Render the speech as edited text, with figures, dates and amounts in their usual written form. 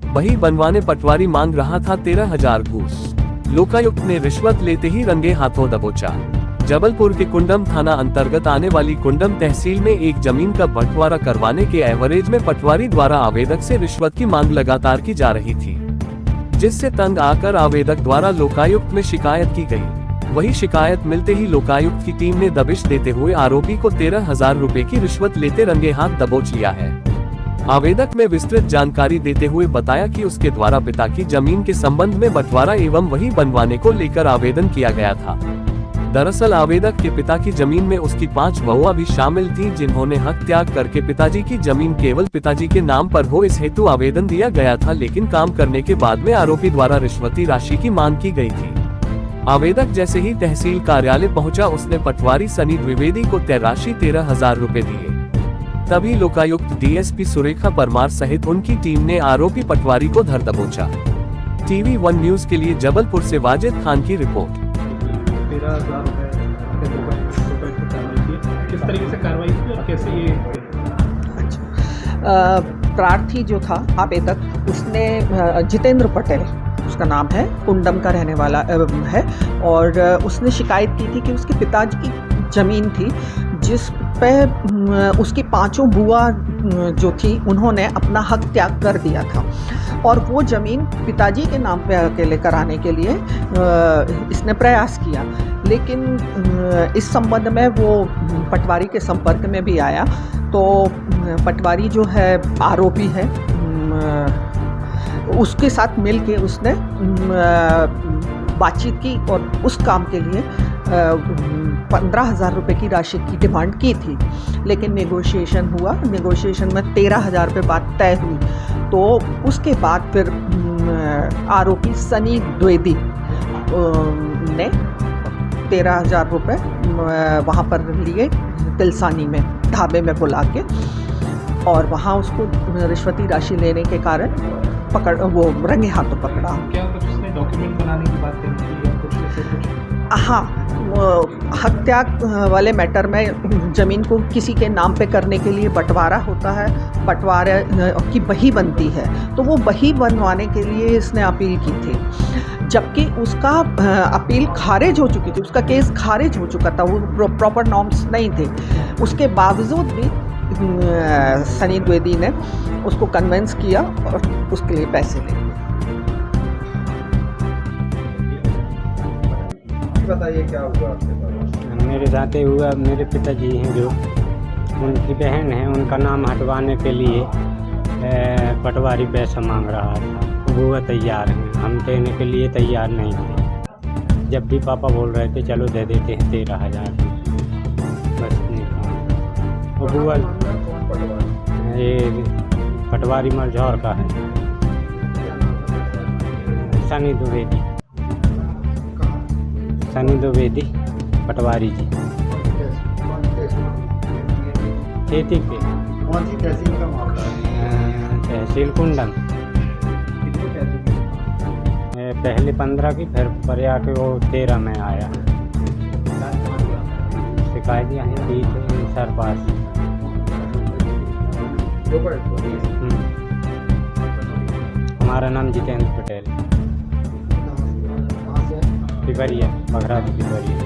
बही बनवाने पटवारी मांग रहा था 13,000 घूस। लोकायुक्त ने रिश्वत लेते ही रंगे हाथों दबोचा। जबलपुर के कुंडम थाना अंतर्गत आने वाली कुंडम तहसील में एक जमीन का बंटवारा करवाने के एवरेज में पटवारी द्वारा आवेदक से रिश्वत की मांग लगातार की जा रही थी, जिससे तंग आकर आवेदक द्वारा लोकायुक्त में शिकायत की गई। वही शिकायत मिलते ही लोकायुक्त की टीम ने दबिश देते हुए आरोपी को 13,000 रुपए की रिश्वत लेते रंगे हाथ दबोच लिया है। आवेदक में विस्तृत जानकारी देते हुए बताया कि उसके द्वारा पिता की जमीन के संबंध में बंटवारा एवं वही बनवाने को लेकर आवेदन किया गया था। दरअसल आवेदक के पिता की जमीन में उसकी 5 बहुआ भी शामिल थी, जिन्होंने हक त्याग करके पिताजी की जमीन केवल पिताजी के नाम पर हो इस हेतु आवेदन दिया गया था, लेकिन काम करने के बाद में आरोपी द्वारा रिश्वती राशि की मांग की गई थी। आवेदक जैसे ही तहसील कार्यालय पहुंचा, उसने पटवारी सनी द्विवेदी को तय राशि 13,000 रुपए दिए। तभी लोकायुक्त डीएसपी सुरेखा परमार सहित उनकी टीम ने आरोपी पटवारी को धर दबोचा। टीवी 1 न्यूज के लिए जबलपुर से वाजिद खान की रिपोर्ट। 13,000 रुपए किस तरीके से कार्रवाई की और कैसे ये? प्रार्थी जो था आवेदक, उसने जितेंद्र पटेल उसका नाम है, कुंडम का रहने वाला है, और उसने शिकायत की थी कि उसके पिताजी की ज़मीन थी जिस पे उसकी 5 बुआ जो थी उन्होंने अपना हक त्याग कर दिया था, और वो ज़मीन पिताजी के नाम पे अकेले कराने के लिए इसने प्रयास किया। लेकिन इस संबंध में वो पटवारी के संपर्क में भी आया, तो पटवारी जो है आरोपी है, उसके साथ मिल के उसने बातचीत की और उस काम के लिए 15,000 रुपये की राशि की डिमांड की थी। लेकिन नेगोशिएशन हुआ, नेगोशिएशन में 13,000 रुपये बात तय हुई। तो उसके बाद फिर आरोपी सनी द्विवेदी ने 13,000 रुपये वहाँ पर लिए तिलसानी में ढाबे में बुला के, और वहाँ उसको रिश्वती राशि लेने के कारण वो रंगे हाथों पकड़ा। क्या कुछ उसने डॉक्यूमेंट बनाने की बात कही या कुछ ऐसे कुछ? हाँ, हक त्याग वाले मैटर में ज़मीन को किसी के नाम पे करने के लिए बंटवारा होता है, बंटवारे की बही बनती है, तो वो बही बनवाने के लिए इसने अपील की थी, जबकि उसका अपील खारिज हो चुकी थी, उसका केस खारिज हो चुका था, वो प्रॉपर नॉर्म्स नहीं थे। उसके बावजूद भी सनी द्विवेदी ने उसको कन्विंस किया और उसके लिए पैसे ले। बताइए क्या हुआ आपके साथ? मेरे साथ हुआ, मेरे पिताजी हैं जो, उनकी बहन है, उनका नाम हटवाने के लिए पटवारी पैसा मांग रहा था। वो तैयार हैं, हम देने के लिए तैयार नहीं थे। जब भी पापा बोल रहे थे चलो दे देते हैं 13,000, बस नहीं कहा। वो ये पटवारी मरझौर का है, सनी द्विवेदी, सनी द्विवेदी पटवारी जी। खेती पे। कौन सी तहसील का मामला है? तहसील कुंडम। पहले 15 की, फिर पर आके वो 13 में आया। शिकायत यहाँ दी थी सर पास। हमारा नाम जितेंद्र पटेल, पिपरिया, बघरा पिपरिया।